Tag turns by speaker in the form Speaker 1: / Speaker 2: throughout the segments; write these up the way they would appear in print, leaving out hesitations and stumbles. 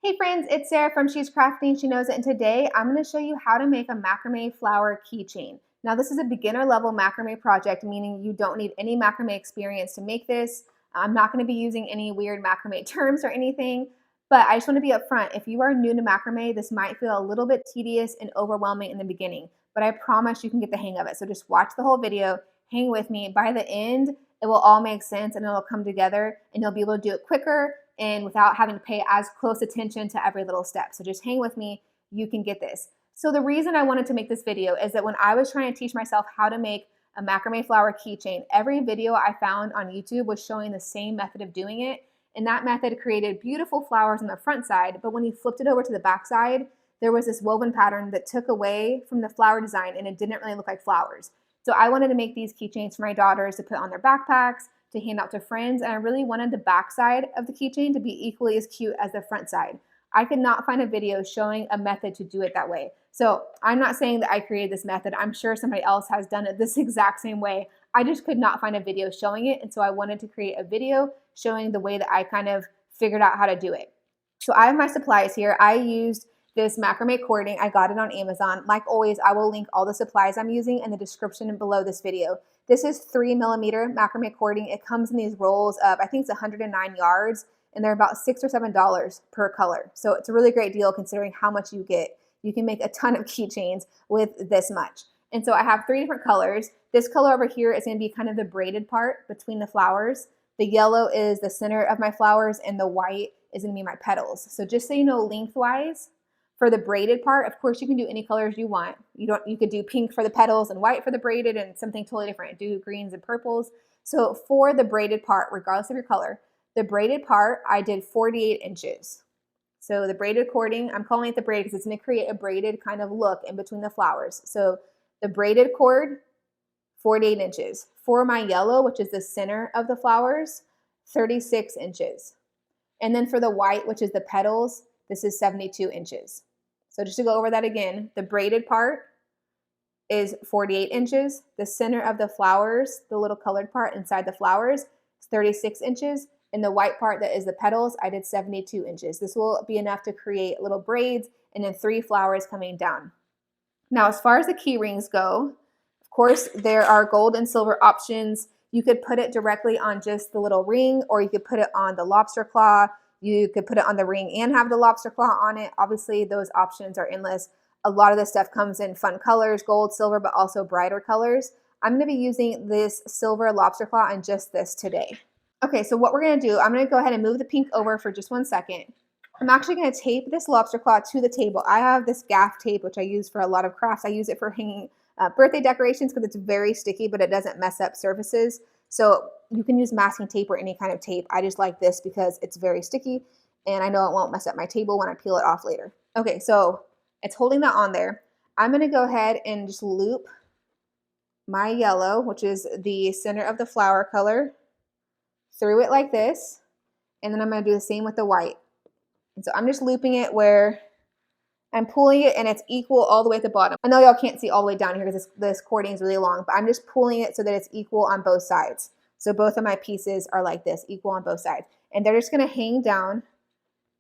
Speaker 1: Hey friends, it's Sarah from She's Crafting, She Knows It, and today I'm going to show you how to make a macrame flower keychain. Now this is a beginner level macrame project, meaning you don't need any macrame experience to make this. I'm not going to be using any weird macrame terms or anything, but I just want to be upfront. If you are new to macrame, this might feel a little bit tedious and overwhelming in the beginning, but I promise you can get the hang of it. So just watch the whole video, hang with me. By the end, it will all make sense and it'll come together and you'll be able to do it quicker and without having to pay as close attention to every little step. So just hang with me, you can get this. So the reason I wanted to make this video is that when I was trying to teach myself how to make a macrame flower keychain, every video I found on YouTube was showing the same method of doing it. And that method created beautiful flowers on the front side, but when you flipped it over to the back side, there was this woven pattern that took away from the flower design and it didn't really look like flowers. So I wanted to make these keychains for my daughters to put on their backpacks, to hand out to friends, and I really wanted the back side of the keychain to be equally as cute as the front side. I could not find a video showing a method to do it that way. So I'm not saying that I created this method. I'm sure somebody else has done it this exact same way. I just could not find a video showing it, and so I wanted to create a video showing the way that I kind of figured out how to do it. So I have my supplies here. I used this macrame cording. I got it on Amazon. Like always, I will link all the supplies I'm using in the description below this video. This is 3mm macrame cording. It comes in these rolls of, I think it's 109 yards, and they're about $6 or $7 per color. So it's a really great deal considering how much you get. You can make a ton of keychains with this much. And so I have 3 different colors. This color over here is going to be kind of the braided part between the flowers. The yellow is the center of my flowers, and the white is going to be my petals. So just so you know, lengthwise, for the braided part, of course, you can do any colors you want. You could do pink for the petals and white for the braided and something totally different. Do greens and purples. So for the braided part, regardless of your color, the braided part, I did 48 inches. So the braided cording, I'm calling it the braid because it's going to create a braided kind of look in between the flowers. So the braided cord, 48 inches. For my yellow, which is the center of the flowers, 36 inches. And then for the white, which is the petals, this is 72 inches. So just to go over that again, the braided part is 48 inches. The center of the flowers, the little colored part inside the flowers, is 36 inches. And the white part that is the petals, I did 72 inches. This will be enough to create little braids and then 3 flowers coming down. Now, as far as the key rings go, of course, there are gold and silver options. You could put it directly on just the little ring, or you could put it on the lobster claw. You could put it on the ring and have the lobster claw on it. Obviously, those options are endless. A lot of this stuff comes in fun colors, gold, silver, but also brighter colors. I'm gonna be using this silver lobster claw and just this today. Okay, so what we're gonna do, I'm gonna go ahead and move the pink over for just 1 second. I'm actually gonna tape this lobster claw to the table. I have this gaff tape, which I use for a lot of crafts. I use it for hanging birthday decorations because it's very sticky, but it doesn't mess up surfaces. So you can use masking tape or any kind of tape. I just like this because it's very sticky and I know it won't mess up my table when I peel it off later. Okay, so it's holding that on there. I'm gonna go ahead and just loop my yellow, which is the center of the flower color, through it like this. And then I'm gonna do the same with the white. And so I'm just looping it where I'm pulling it and it's equal all the way at the bottom. I know y'all can't see all the way down here because this cording is really long, but I'm just pulling it so that it's equal on both sides. So both of my pieces are like this, equal on both sides. And they're just gonna hang down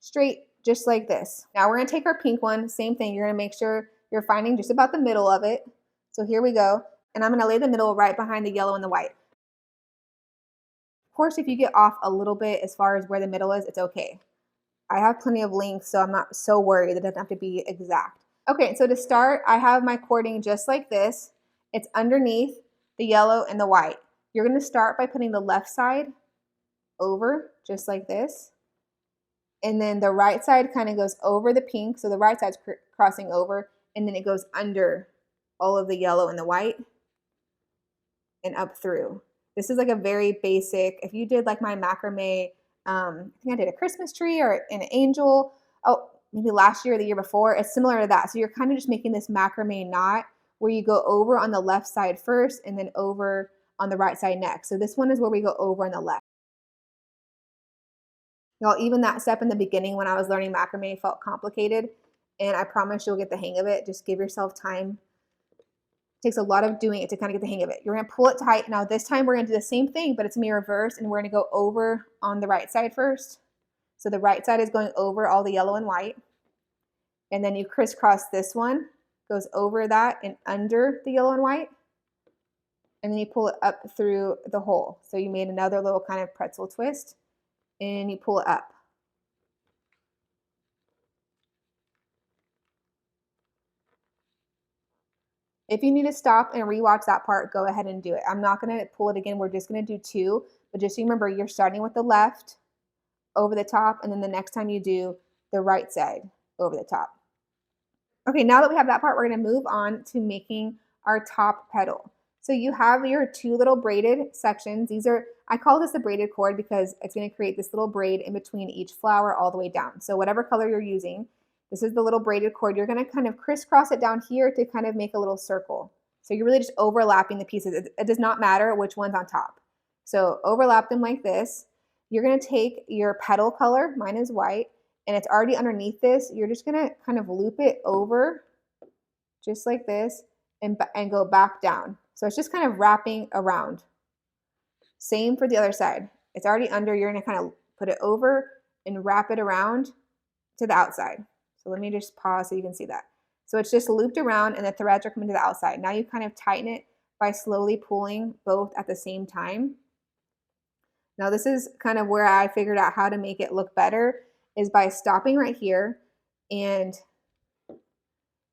Speaker 1: straight, just like this. Now we're gonna take our pink one, same thing. You're gonna make sure you're finding just about the middle of it. So here we go. And I'm gonna lay the middle right behind the yellow and the white. Of course, if you get off a little bit as far as where the middle is, it's okay. I have plenty of length, so I'm not so worried. It doesn't have to be exact. Okay, so to start, I have my cording just like this. It's underneath the yellow and the white. You're gonna start by putting the left side over, just like this. And then the right side kind of goes over the pink, so the right side's crossing over, and then it goes under all of the yellow and the white and up through. This is like a very basic, if you did like my macrame, I think I did a Christmas tree or an angel. Oh, maybe last year or the year before. It's similar to that. So you're kind of just making this macrame knot where you go over on the left side first and then over on the right side next. So this one is where we go over on the left. Y'all, even that step in the beginning when I was learning macrame felt complicated, and I promise you'll get the hang of it. Just give yourself time. It takes a lot of doing it to kind of get the hang of it. You're gonna pull it tight. Now this time we're gonna do the same thing, but it's gonna be reversed, and we're gonna go over on the right side first. So the right side is going over all the yellow and white. And then you crisscross this one, goes over that and under the yellow and white. And then you pull it up through the hole. So you made another little kind of pretzel twist and you pull it up. If you need to stop and rewatch that part, go ahead and do it. I'm not going to pull it again. We're just going to do two. But just remember, you're starting with the left over the top, and then the next time you do the right side over the top. Okay, now that we have that part, we're going to move on to making our top petal. So you have your two little braided sections. These are, I call this the braided cord because it's going to create this little braid in between each flower all the way down. So whatever color you're using, this is the little braided cord. You're going to kind of crisscross it down here to kind of make a little circle. So you're really just overlapping the pieces. It does not matter which one's on top. So overlap them like this. You're going to take your petal color, mine is white, and it's already underneath this. You're just going to kind of loop it over just like this and go back down. So it's just kind of wrapping around. Same for the other side. It's already under. You're going to kind of put it over and wrap it around to the outside. So let me just pause so you can see that. So it's just looped around and the threads are coming to the outside. Now you kind of tighten it by slowly pulling both at the same time. Now this is kind of where I figured out how to make it look better, is by stopping right here, and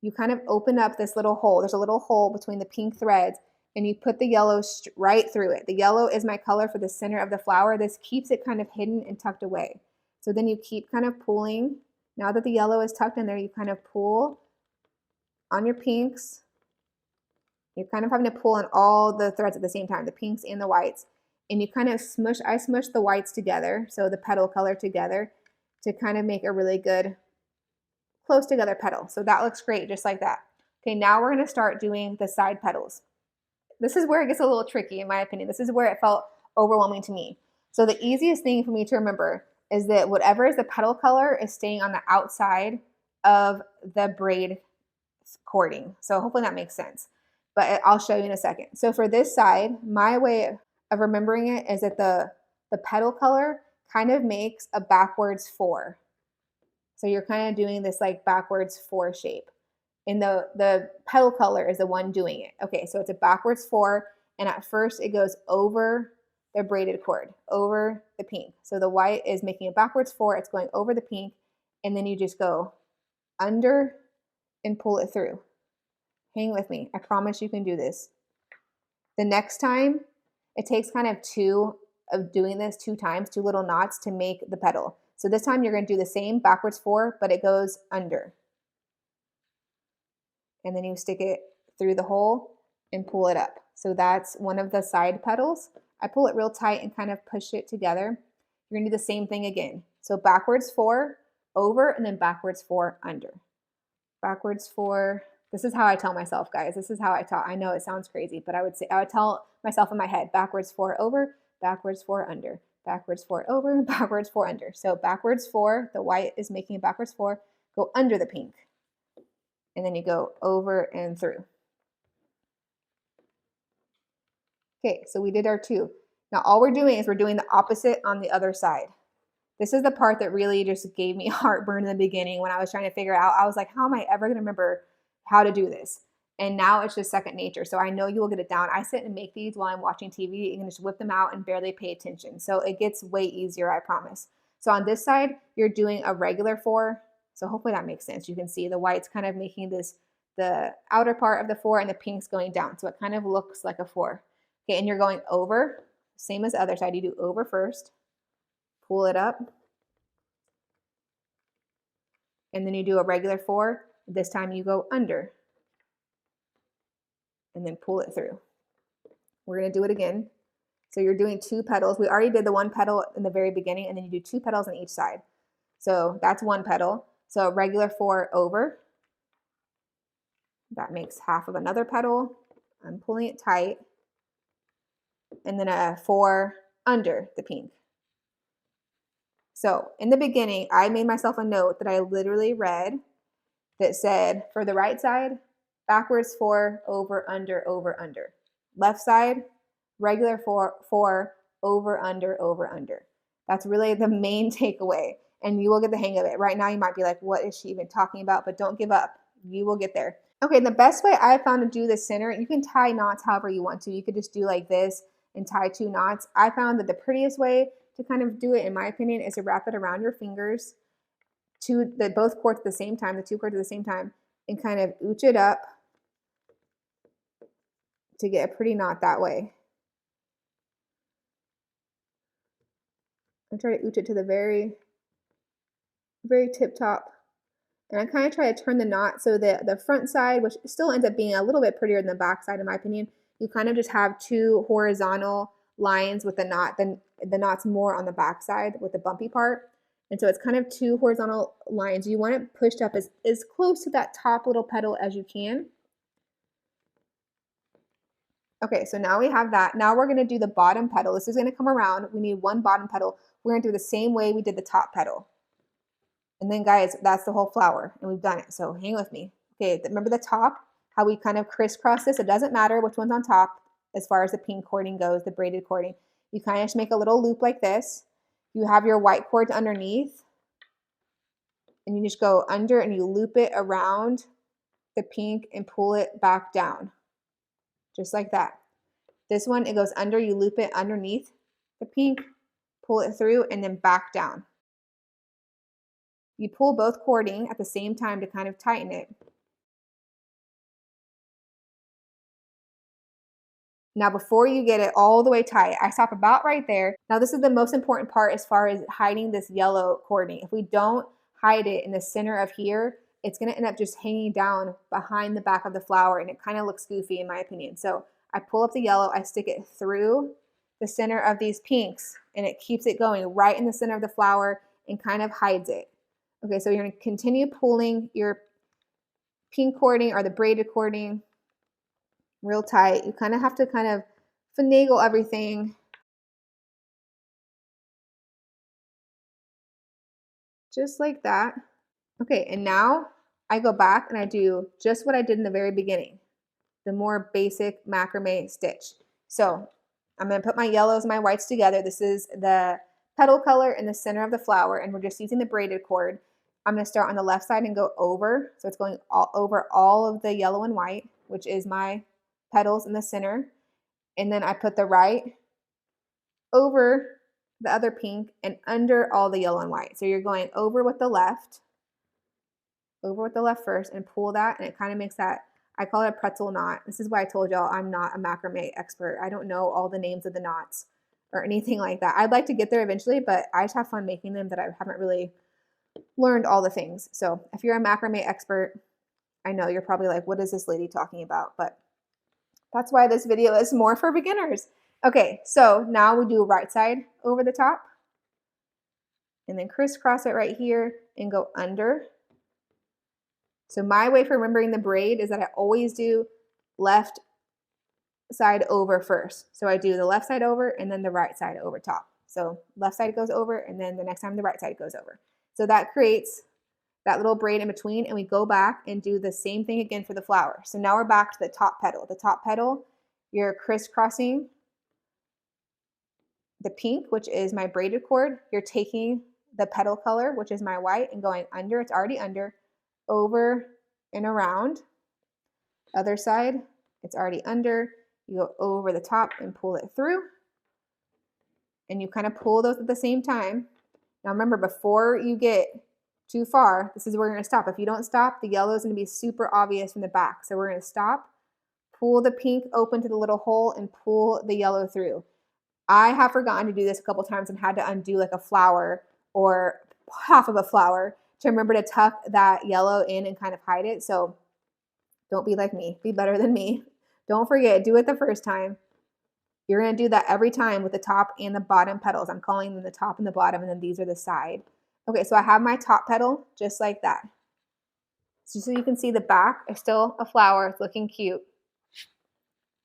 Speaker 1: you kind of open up this little hole. There's a little hole between the pink threads, and you put the yellow right through it. The yellow is my color for the center of the flower. This keeps it kind of hidden and tucked away. So then you keep kind of pulling. Now that the yellow is tucked in there, you kind of pull on your pinks. You're kind of having to pull on all the threads at the same time, the pinks and the whites. And you kind of smush, I smush the whites together, so the petal color together, to kind of make a really good close together petal. So that looks great, just like that. Okay, now we're going to start doing the side petals. This is where it gets a little tricky, in my opinion. This is where it felt overwhelming to me. So the easiest thing for me to remember is that whatever is the petal color is staying on the outside of the braid cording. So hopefully that makes sense, but I'll show you in a second. So for this side, my way of remembering it is that the petal color kind of makes a backwards 4. So you're kind of doing this like backwards 4 shape. And the petal color is the one doing it. Okay, so it's a backwards 4, and at first it goes over the braided cord, over the pink. So the white is making a backwards 4, it's going over the pink, and then you just go under and pull it through. Hang with me, I promise you can do this. The next time, it takes kind of two times, 2 little knots to make the petal. So this time you're going to do the same backwards 4, but it goes under. And then you stick it through the hole and pull it up. So that's one of the side petals. I pull it real tight and kind of push it together. You're going to do the same thing again. So backwards 4, over, and then backwards 4, under. Backwards 4. This is how I tell myself, guys. This is how I taught. I know it sounds crazy, but I would tell myself in my head, backwards 4, over, backwards 4, under, backwards 4, over, backwards 4, under. So backwards 4, the white is making a backwards 4, go under the pink. And then you go over and through. Okay, so we did our 2. Now all we're doing is we're doing the opposite on the other side. This is the part that really just gave me heartburn in the beginning when I was trying to figure it out. I was like, how am I ever going to remember how to do this? And now it's just second nature. So I know you will get it down. I sit and make these while I'm watching TV and just whip them out and barely pay attention. So it gets way easier, I promise. So on this side, you're doing a regular 4. So hopefully that makes sense. You can see the white's kind of making this, the outer part of the 4, and the pink's going down. So it kind of looks like a 4. Okay, and you're going over, same as the other side. You do over first, pull it up, and then you do a regular 4. This time you go under, and then pull it through. We're going to do it again. So you're doing 2 petals. We already did the 1 petal in the very beginning, and then you do 2 petals on each side. So that's 1 petal. So a regular 4 over. That makes half of another petal. I'm pulling it tight. And then a 4 under the pink. So in the beginning, I made myself a note that I literally read that said, for the right side, backwards 4, over, under, over, under. Left side, regular 4, over, under, over, under. That's really the main takeaway. and you will get the hang of it. Right now you might be like, what is she even talking about? But don't give up. You will get there. Okay, the best way I found to do the center, you can tie knots however you want to. You could just do like this and tie 2 knots. I found that the prettiest way to kind of do it, in my opinion, is to wrap it around your fingers, both cords at the same time, the 2 cords at the same time, and kind of ooch it up to get a pretty knot that way. I try to ooch it to the very, very tip top. And I kind of try to turn the knot so that the front side, which still ends up being a little bit prettier than the back side in my opinion, you kind of just have 2 horizontal lines with the knot. Then the knot's more on the back side with the bumpy part. And so it's kind of 2 horizontal lines. You want it pushed up as close to that top little petal as you can. Okay, so now we have that. Now we're gonna do the bottom petal. This is gonna come around. We need 1 bottom petal. We're gonna do the same way we did the top petal. And then guys, that's the whole flower and we've done it. So hang with me. Okay, remember the top, how we kind of crisscross this? It doesn't matter which one's on top as far as the pink cording goes, the braided cording. You kind of just make a little loop like this. You have your white cords underneath and you just go under and you loop it around the pink and pull it back down. Just like that. This one, it goes under, you loop it underneath the pink, pull it through and then back down. You pull both cording at the same time to kind of tighten it. Now before you get it all the way tight, I stop about right there. Now this is the most important part as far as hiding this yellow cording. If we don't hide it in the center of here, it's gonna end up just hanging down behind the back of the flower and it kind of looks goofy in my opinion. So I pull up the yellow, I stick it through the center of these pinks and it keeps it going right in the center of the flower and kind of hides it. Okay, so you're gonna continue pulling your pink cording or the braided cording real tight. You kind of have to kind of finagle everything. Just like that. Okay, and now I go back and I do just what I did in the very beginning, the more basic macrame stitch. So I'm gonna put my yellows and my whites together. This is the petal color in the center of the flower and we're just using the braided cord. I'm gonna start on the left side and go over. So it's going over all of the yellow and white, which is my petals in the center. And then I put the right over the other pink and under all the yellow and white. So you're going over with the left first and pull that and it kind of makes that, I call it a pretzel knot. This is why I told y'all I'm not a macrame expert. I don't know all the names of the knots or anything like that. I'd like to get there eventually, but I just have fun making them that I haven't really learned all the things. So if you're a macrame expert, I know you're probably like, what is this lady talking about? But that's why this video is more for beginners. Okay, so now we do right side over the top and then crisscross it right here and go under. So my way for remembering the braid is that I always do left side over first. So I do the left side over and then the right side over top. So left side goes over and then the next time the right side goes over. So that creates that little braid in between and we go back and do the same thing again for the flower. So now we're back to the top petal. The top petal, you're crisscrossing the pink, which is my braided cord. You're taking the petal color, which is my white, and going under, it's already under, over and around. Other side, it's already under. You go over the top and pull it through. And you kind of pull those at the same time. Now remember, before you get too far, this is where we're going to stop. If you don't stop, the yellow is going to be super obvious from the back. So we're going to stop, pull the pink open to the little hole, and pull the yellow through. I have forgotten to do this a couple times and had to undo like a flower or half of a flower to remember to tuck that yellow in and kind of hide it. So don't be like me. Be better than me. Don't forget, do it the first time. You're going to do that every time with the top and the bottom petals. I'm calling them the top and the bottom, and then these are the side. Okay, so I have my top petal just like that. So you can see the back is still a flower. It's looking cute.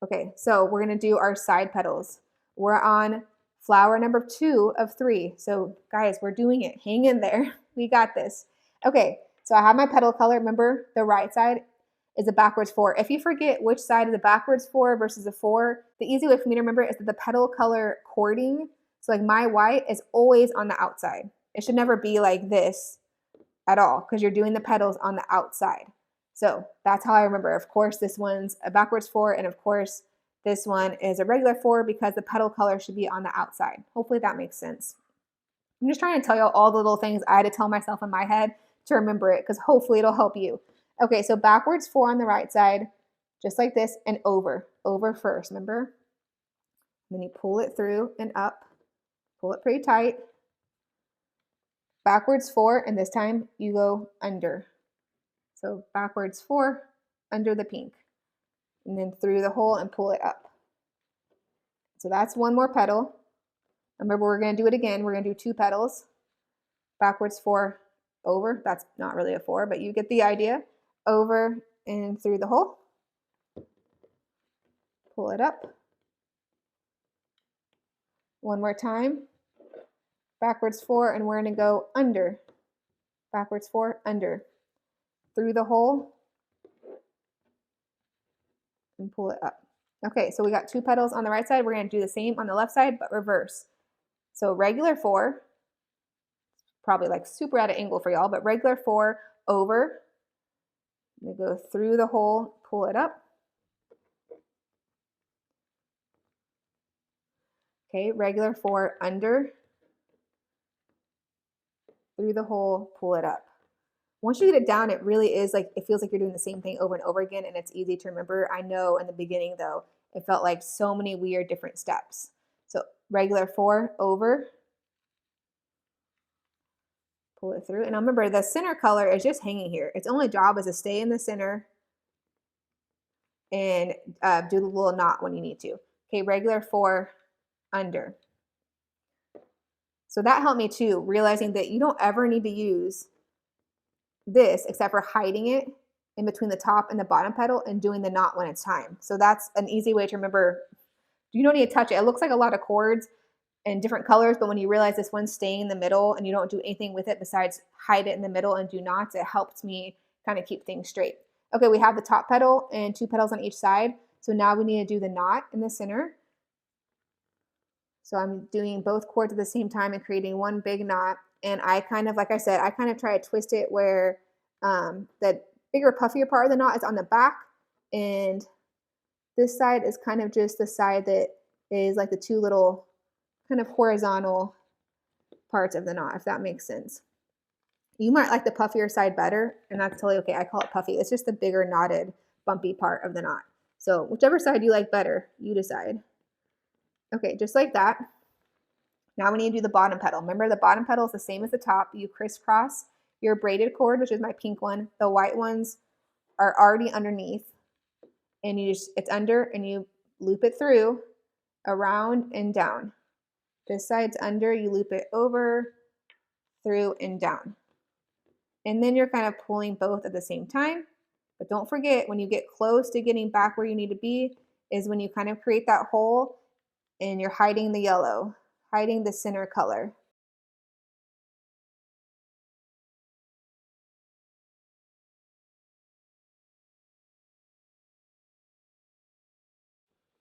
Speaker 1: Okay, so we're going to do our side petals. We're on flower number 2 of 3. So guys, we're doing it. Hang in there. We got this. Okay, so I have my petal color. Remember, the right side is a backwards 4. If you forget which side is a backwards 4 versus a 4, the easy way for me to remember is that the petal color cording, so like my white is always on the outside. It should never be like this at all because you're doing the petals on the outside. So that's how I remember. Of course, this one's a backwards 4, and of course, this one is a regular 4 because the petal color should be on the outside. Hopefully that makes sense. I'm just trying to tell you all the little things I had to tell myself in my head to remember it because hopefully it'll help you. Okay, so backwards 4 on the right side, just like this, and over first, remember? Then you pull it through and up, pull it pretty tight. Backwards 4, and this time you go under. So backwards 4, under the pink, and then through the hole and pull it up. So that's one more petal. Remember, we're going to do it again. We're going to do 2 petals. Backwards 4, over. That's not really a 4, but you get the idea. Over and through the hole. Pull it up. One more time. Backwards 4, and we're going to go under. Backwards 4, under. Through the hole. And pull it up. Okay, so we got 2 petals on the right side. We're going to do the same on the left side, but reverse. So regular 4, probably like super at an angle for y'all, but regular 4, over. We go through the hole, pull it up. Okay, regular 4, under. Through the hole, pull it up. Once you get it down, it really is like, it feels like you're doing the same thing over and over again, and it's easy to remember. I know in the beginning though, it felt like so many weird different steps. So regular 4, over, pull it through. And remember, the center color is just hanging here. Its only job is to stay in the center and do the little knot when you need to. Okay, regular 4, under. So that helped me too, realizing that you don't ever need to use this except for hiding it in between the top and the bottom petal and doing the knot when it's time. So that's an easy way to remember. You don't need to touch it. It looks like a lot of cords and different colors, but when you realize this one's staying in the middle and you don't do anything with it besides hide it in the middle and do knots, it helped me kind of keep things straight. Okay, we have the top petal and 2 petals on each side. So now we need to do the knot in the center. So I'm doing both cords at the same time and creating one big knot. And I kind of, like I said, I kind of try to twist it where the bigger, puffier part of the knot is on the back. And this side is kind of just the side that is like the 2 little kind of horizontal parts of the knot, if that makes sense. You might like the puffier side better, and that's totally okay. I call it puffy. It's just the bigger knotted, bumpy part of the knot. So whichever side you like better, you decide. Okay, just like that. Now we need to do the bottom petal. Remember, the bottom petal is the same as the top. You crisscross your braided cord, which is my pink one. The white ones are already underneath, and it's under, and you loop it through, around and down. This side's under, you loop it over, through and down. And then you're kind of pulling both at the same time. But don't forget, when you get close to getting back where you need to be is when you kind of create that hole and you're hiding the yellow, hiding the center color.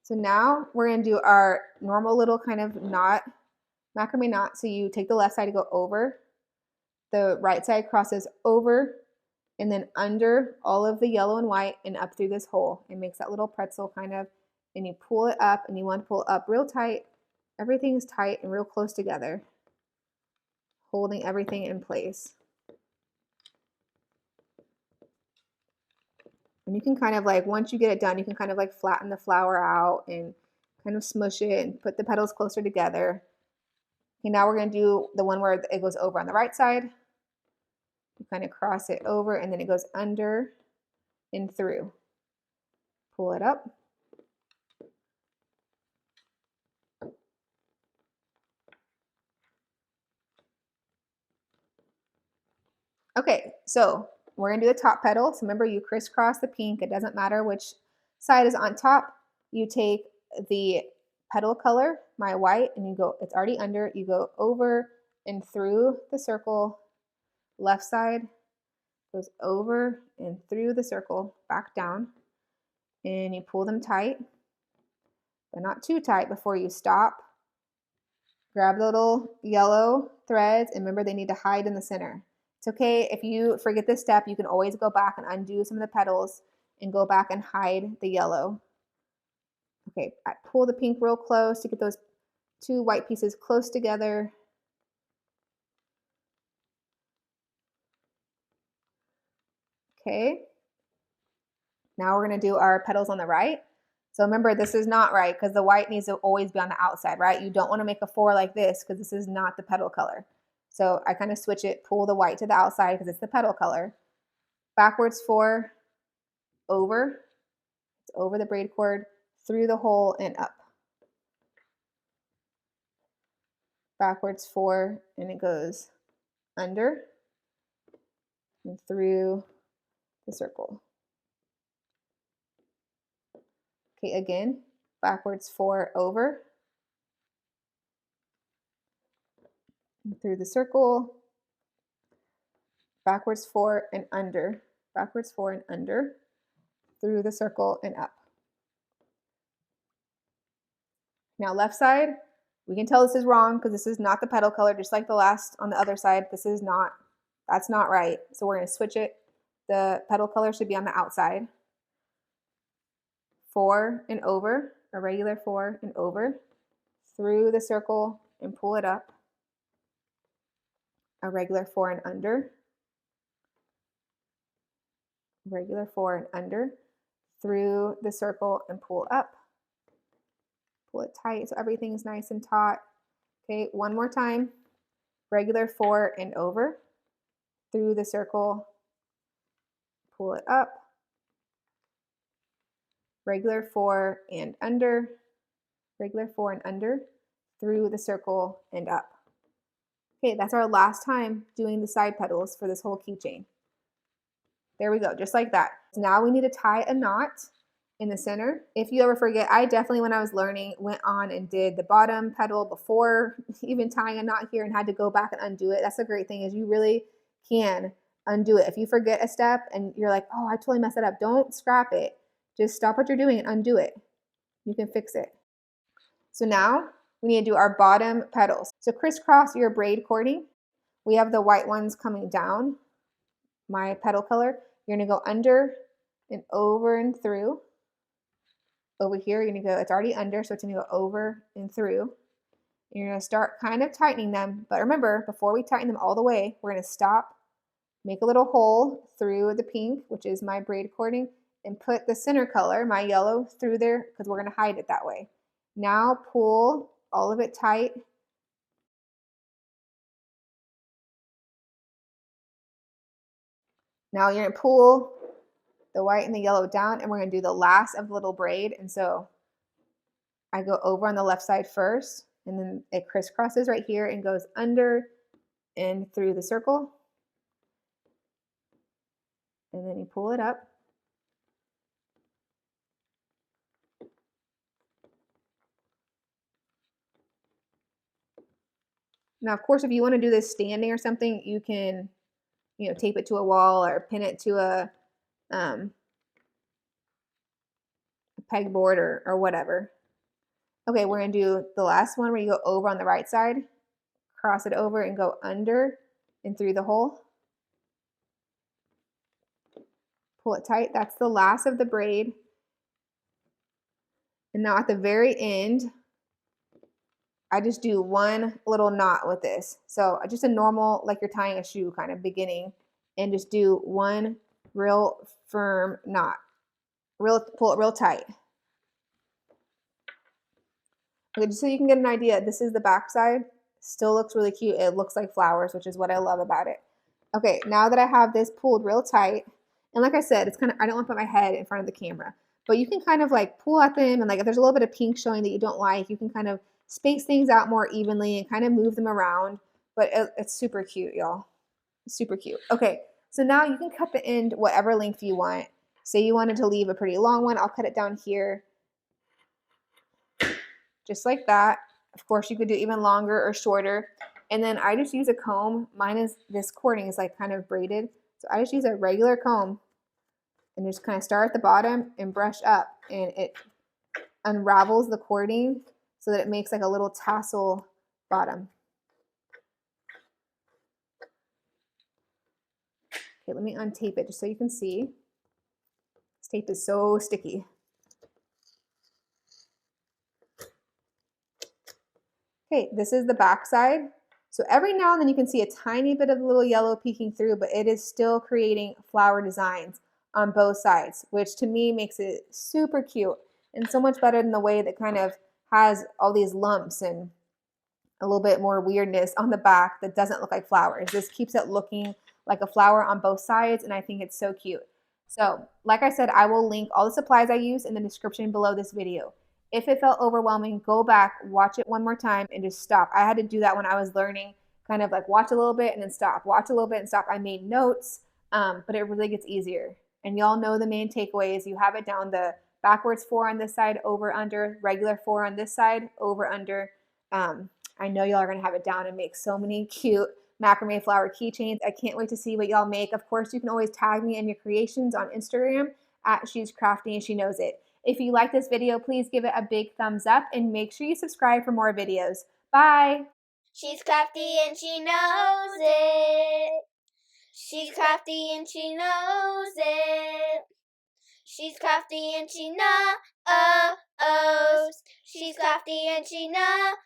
Speaker 1: So now we're going to do our normal little kind of knot, macrame knot. So you take the left side to go over, the right side crosses over and then under all of the yellow and white and up through this hole. It makes that little pretzel kind of, and you pull it up, and you want to pull up real tight. Everything's tight and real close together, holding everything in place. And you can kind of like, once you get it done, you can kind of like flatten the flower out and kind of smush it and put the petals closer together. Okay, now we're going to do the one where it goes over on the right side. You kind of cross it over, and then it goes under and through. Pull it up. Okay, so we're going to do the top petal. So remember, you crisscross the pink. It doesn't matter which side is on top. You take the petal color, my white, and you go, it's already under. You go over and through the circle. Left side goes over and through the circle, back down. And you pull them tight, but not too tight before you stop. Grab the little yellow threads, and remember they need to hide in the center. It's okay if you forget this step, you can always go back and undo some of the petals and go back and hide the yellow. Okay, I pull the pink real close to get those two white pieces close together. Okay, now we're gonna do our petals on the right. So remember, this is not right because the white needs to always be on the outside, right? You don't wanna make a 4 like this because this is not the petal color. So I kind of switch it, pull the white to the outside because it's the petal color. Backwards 4, over, it's over the braid cord, through the hole and up. Backwards 4, and it goes under and through the circle. Okay, again, backwards 4, over, and through the circle, backwards 4 and under, backwards 4 and under, through the circle and up. Now left side, we can tell this is wrong because this is not the petal color, just like the last on the other side. This is not, that's not right. So we're going to switch it. The petal color should be on the outside. 4 and over, a regular 4 and over, through the circle and pull it up. A regular 4 and under, regular 4 and under, through the circle and pull up. Pull it tight so everything is nice and taut. Okay, one more time. Regular 4 and over, through the circle, pull it up. Regular 4 and under, regular 4 and under, through the circle and up. Okay, that's our last time doing the side petals for this whole keychain. There we go, just like that. So now we need to tie a knot in the center. If you ever forget, I definitely, when I was learning, went on and did the bottom petal before even tying a knot here and had to go back and undo it. That's the great thing, is you really can undo it. If you forget a step and you're like, oh, I totally messed that up, don't scrap it. Just stop what you're doing and undo it. You can fix it. So now we need to do our bottom petals. So crisscross your braid cording. We have the white ones coming down, my petal color. You're gonna go under and over and through. Over here, you're gonna go, it's already under, so it's gonna go over and through. You're gonna start kind of tightening them, but remember, before we tighten them all the way, we're gonna stop, make a little hole through the pink, which is my braid cording, and put the center color, my yellow, through there because we're gonna hide it that way. Now pull all of it tight. Now you're gonna pull the white and the yellow down, and we're gonna do the last of the little braid. And so I go over on the left side first, and then it crisscrosses right here and goes under and through the circle. And then you pull it up. Now, of course, if you want to do this standing or something, you can, tape it to a wall or pin it to a pegboard or whatever. Okay, we're going to do the last one where you go over on the right side, cross it over and go under and through the hole. Pull it tight. That's the last of the braid. And now at the very end, I just do one little knot with this. So just a normal, like you're tying a shoe kind of beginning, and just do one real firm knot. Pull it real tight. Okay, just so you can get an idea, this is the back side. Still looks really cute. It looks like flowers, which is what I love about it. Okay, now that I have this pulled real tight, and like I said, it's kind of, I don't want to put my head in front of the camera, but you can kind of like pull at them, and like if there's a little bit of pink showing that you don't like, you can kind of space things out more evenly and kind of move them around, but it's super cute, y'all. Super cute. Okay, so now you can cut the end whatever length you want. Say you wanted to leave a pretty long one, I'll cut it down here, just like that. Of course, you could do even longer or shorter. And then I just use a comb. Mine is, this cording is like kind of braided. So I just use a regular comb and just kind of start at the bottom and brush up, and it unravels the cording so that it makes like a little tassel bottom. Okay, let me untape it just so you can see. This tape is so sticky. Okay, this is the back side. So every now and then you can see a tiny bit of little yellow peeking through, but it is still creating flower designs on both sides, which to me makes it super cute and so much better than the way that kind of has all these lumps and a little bit more weirdness on the back that doesn't look like flowers. This keeps it looking like a flower on both sides, and I think it's so cute. So, like I said, I will link all the supplies I use in the description below this video. If it felt overwhelming, go back, watch it one more time, and just stop. I had to do that when I was learning, kind of like watch a little bit and then stop, watch a little bit and stop. I made notes, but it really gets easier. And y'all know the main takeaways. You have it down the backwards 4 on this side, over, under, regular 4 on this side, over, under. I know y'all are going to have it down and make so many cute macrame flower keychains. I can't wait to see what y'all make. Of course, you can always tag me in your creations on Instagram at She's Crafty and She Knows It. If you like this video, please give it a big thumbs up and make sure you subscribe for more videos. Bye!
Speaker 2: She's crafty and she knows it. She's crafty and she knows it. She's crafty and she knows. She's crafty and she knows.